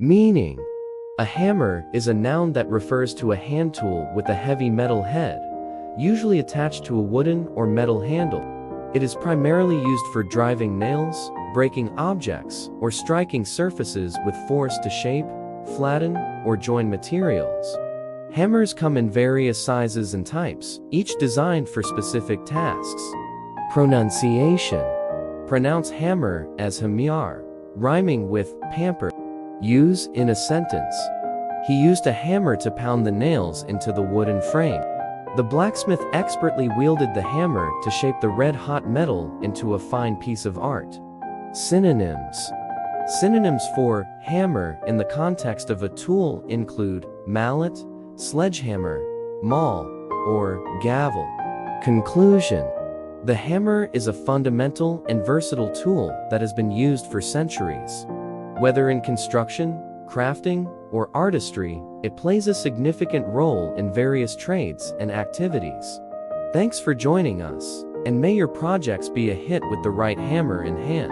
Meaning: a hammer is a noun that refers to a hand tool with a heavy metal head, usually attached to a wooden or metal handle. It is primarily used for driving nails, breaking objects, or striking surfaces with force to shape, flatten, or join materials. Hammers come in various sizes and types, each designed for specific tasks. Pronunciation: pronounce hammer as ħæmər, rhyming with pamper. Use in a sentence: he used a hammer to pound the nails into the wooden frame. The blacksmith expertly wielded the hammer to shape the red-hot metal into a fine piece of art. Synonyms: synonyms for hammer in the context of a tool include mallet, sledgehammer, maul, or gavel. Conclusion: the hammer is a fundamental and versatile tool that has been used for centuries. Whether in construction, crafting, or artistry, it plays a significant role in various trades and activities. Thanks for joining us, and may your projects be a hit with the right hammer in hand.